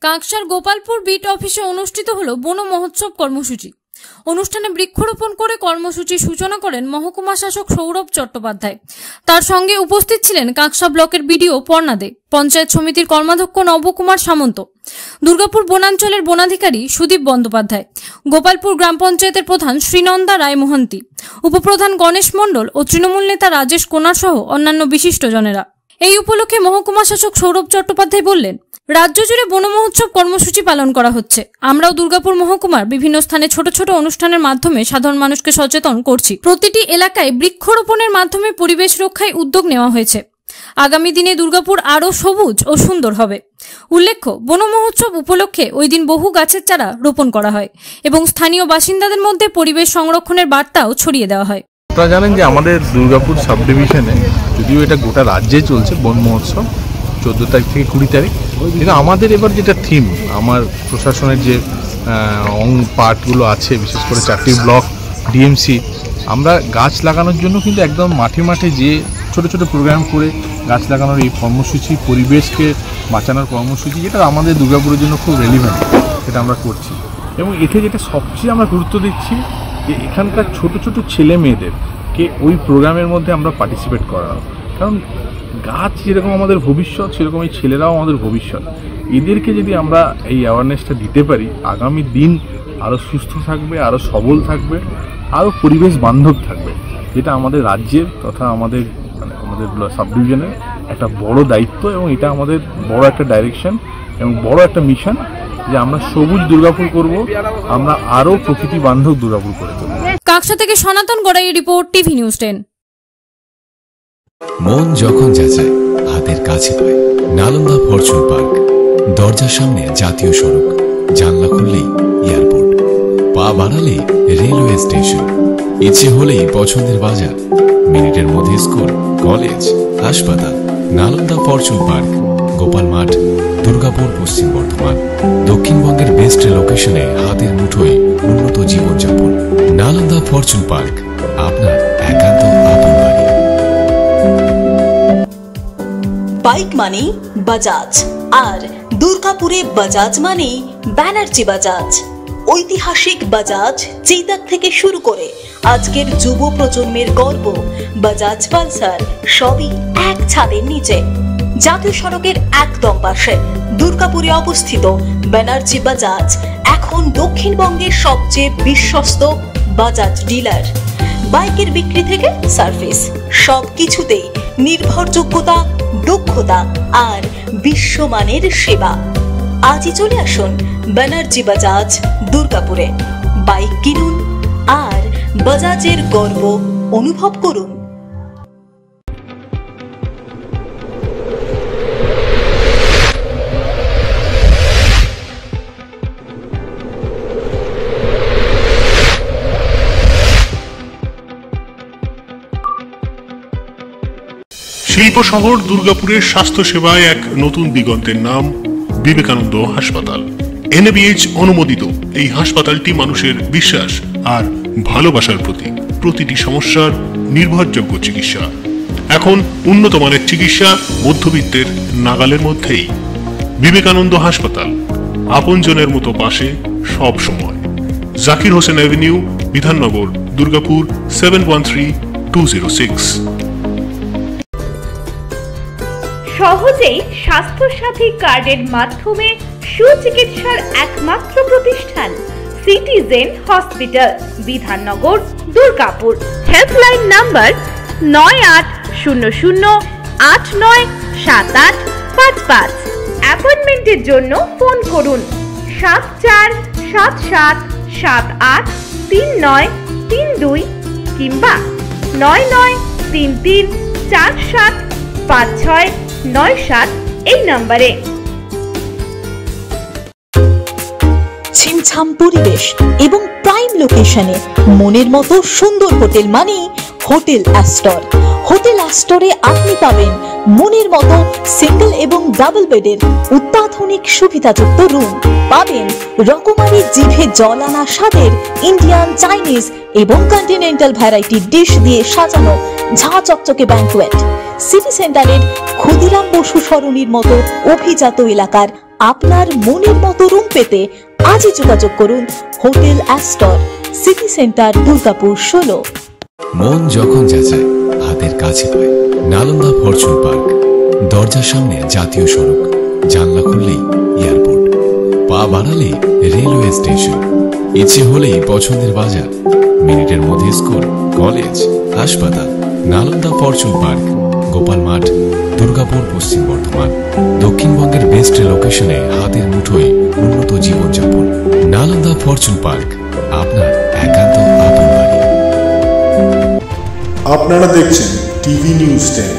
কাঁকসার Gopalpur bit অফিসে অনুষ্ঠিত হলো বন মহোৎসব কর্মসূচি। অনুষ্ঠানে বৃক্ষরোপণ করে কর্মসূচির সূচনা করেন মহকুমা শাসক সৌরভ চট্টোপাধ্যায়। তার সঙ্গে উপস্থিত ছিলেন কাঁকসা ব্লকের বিডিও পর্ণা দে, পঞ্চায়েত সমিতির কর্মাধ্যক্ষ নবকুমার সামন্ত, দুর্গাপুর বনাঞ্চলের বনাধিকারী সুদীপ বন্দ্যোপাধ্যায়, গোপালপুর গ্রাম পঞ্চায়েতের প্রধান শ্রীনন্দা রায় মোহান্তি, উপপ্রধান গণেশ মণ্ডল ও তৃণমূল নেতা রাজেশ কোনার সহ অন্যান্য বিশিষ্টজনেরা। এই উপলক্ষে মহকুমা শাসক সৌরভ চট্টোপাধ্যায় বললেন, রাজ্য জুড়ে বন মহোৎসব কর্মসূচি পালন করা হচ্ছে। আমরাও দুর্গাপুর মহকুমার বিভিন্ন স্থানে ছোট ছোট অনুষ্ঠানের মাধ্যমে সাধারণ মানুষকে সচেতন করছি। প্রতিটি এলাকায় বৃক্ষরোপণের মাধ্যমে পরিবেশ রক্ষায় উদ্যোগ নেওয়া হয়েছে। আগামী দিনে দুর্গাপুর আরও সবুজ ও সুন্দর হবে। উল্লেখ্য, বন মহোৎসব উপলক্ষে ওই দিন বহু গাছের চারা রোপণ করা হয় এবং স্থানীয় বাসিন্দাদের মধ্যে পরিবেশ সংরক্ষণের বার্তাও ছড়িয়ে দেওয়া হয়। আপনারা জানেন যে আমাদের দুর্গাপুর সাব ডিভিশনে, যদিও এটা গোটা রাজ্যে চলছে বন মহোৎসব 14 তারিখ থেকে 20 তারিখ, কিন্তু আমাদের এবার যেটা থিম, আমার প্রশাসনের যে পার্টগুলো আছে, বিশেষ করে 4টি ব্লক ডিএমসি, আমরা গাছ লাগানোর জন্য কিন্তু একদম মাঠে মাঠে যে ছোট ছোট প্রোগ্রাম করে গাছ লাগানোর এই কর্মসূচি, পরিবেশকে বাঁচানোর কর্মসূচি, যেটা আমাদের দুর্গাপুরের জন্য খুব রেলিভেন্ট, সেটা আমরা করছি। এবং এতে যেটা সবচেয়ে আমরা গুরুত্ব দিচ্ছি যে এখানকার ছোট ছোট ছেলে মেয়েদেরকে ওই প্রোগ্রামের মধ্যে আমরা পার্টিসিপেট করানো। কারণ গাছ যেরকম আমাদের ভবিষ্যৎ, সেরকম এই ছেলেরাও আমাদের ভবিষ্যৎ। এদেরকে যদি আমরা এই অ্যাওয়ারনেসটা দিতে পারি, আগামী দিন আরও সুস্থ থাকবে, আরও সবল থাকবে, আরও পরিবেশ বান্ধব থাকবে, যেটা আমাদের রাজ্যের তথা আমাদের সাব ডিভিশনের একটা বড় দায়িত্ব। এবং এটা আমাদের বড় একটা ডাইরেকশন এবং বড় একটা মিশন যে আমরা সবুজ দুর্গাপুর করব, আমরা আরও প্রকৃতি বান্ধব দুর্গাপুর করে তুলব। কাঁকসা থেকে সনাতন গড়াই রিপোর্ট, টিভি নিউজ 10। মন যখন যাচায় হাতের কাছে পায়, নালন্দা ফরচুন পার্ক। দরজার সামনে জাতীয় সড়ক, জানলা খুললেই এয়ারপোর্ট, পা বাড়ালেই রেলওয়ে স্টেশন, ইচ্ছে হলেই পছন্দের বাজার, মিনিটের মধ্যে স্কুল, কলেজ, হাসপাতাল। নালন্দা ফরচুন পার্ক, গোপাল মাঠ, দুর্গাপুর, পশ্চিম বর্ধমান। দক্ষিণবঙ্গের বেস্ট লোকেশনে, হাতের মুঠোয় উন্নত জীবনযাপন। নালন্দা ফরচুন পার্ক, আপনার একান্ত আপন বাড়ি। বাইক মানেই বাজাজ, আর দুর্গাপুরে বাজাজ মানেই ব্যানার্জি বাজাজ। ঐতিহাসিক বাজাজ চেতক থেকে শুরু করে আজকের যুব প্রজন্মের গর্ব বাজাজ পালসার, সবই এক ছাদের নিচে। জাতীয় সড়কের একদম পাশে দুর্গাপুরে অবস্থিত ব্যানার্জি বাজাজ এখন দক্ষিণবঙ্গের সবচেয়ে বিশ্বস্ত বাজাজ ডিলার। বাইকের বিক্রি থেকে সার্ভিস, সবকিছুতেই নির্ভরযোগ্যতা, দক্ষতা আর বিশ্বমানের সেবা। আজই চলে আসুন ব্যানার্জি বাজাজ দুর্গাপুরে। বাইক কিনুন আর বাজাজের গর্ব অনুভব করুন। শিল্প শহর দুর্গাপুরের স্বাস্থ্য সেবায় এক নতুন দিগন্তের নাম বিবেকানন্দ হাসপাতাল। NABH অনুমোদিত এই হাসপাতালটি মানুষের বিশ্বাস আর ভালোবাসার প্রতীক। প্রতিটি সমস্যার নির্ভরযোগ্য চিকিৎসা। এখন উন্নত মানের চিকিৎসা মধ্যবিত্তের নাগালের মধ্যেই। বিবেকানন্দ হাসপাতাল, আপনজনের মতো পাশে সব সময়। জাকির হোসেন অ্যাভিনিউ, বিধাননগর, দুর্গাপুর 713206। সহজেই স্বাস্থ্যসাথী কার্ডের মাধ্যমে সুচিকিৎসার একমাত্র প্রতিষ্ঠান citizen hospital, Bidhannagar, Durgapur. Helpline number 9800897855। অ্যাপয়েন্টমেন্টের জন্য ফোন করুন 7477783932 কিংবা 9933475697 এই নম্বরে। ছিমছাম পরিবেশ এবং প্রাইম লোকেশনে মনের মতো সুন্দর হোটেল মানে হোটেল অ্যাস্টর। হোটেল অ্যাস্টরে আপনি পাবেন মনের মতো সিঙ্গেল এবং ডাবল বেডের অত্যাধুনিক সুবিধাযুক্ত রুম, পাবেন রকমারি জিভে জল আনা স্বাদের ইন্ডিয়ান, চাইনিজ এবং কন্টিনেন্টাল ভ্যারাইটি ডিশ দিয়ে সাজানো ঝাঁ চকচকে ব্যাংকুয়েট। সিটি সেন্টারের ক্ষুদিরাম বসু সরণির মতো অভিজাত এলাকার আপনার মনের মতো রুম পেতে আজই যোগাযোগ করুন hotel Astor, city centre, Durgapur 16। মন যখন যাচায় হাতের কাছে পায় নালন্দা ফরচুন পার্ক, দরজার সামনে জাতীয় সড়ক, জানলা খুললেই এয়ারপোর্ট, পা বাড়ালে রেলওয়ে স্টেশন, ইচ্ছে হলেই পছন্দের বাজার, মিনিটের মধ্যে স্কুল, কলেজ, হাসপাতাল। নালন্দা ফরচুন পার্ক, গোপাল মাঠ, দুর্গাপুর, পশ্চিম বর্ধমান। দক্ষিণবঙ্গের বেস্ট লোকেশনে হাতের মুঠোয় উন্নত জীবনযাপন। নালন্দা ফরচুন পার্ক, আপনার একান্ত আপন বাড়ি। আপনারা দেখছেন টিভি নিউজ 10।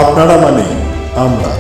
আপনারা মানে আমরা।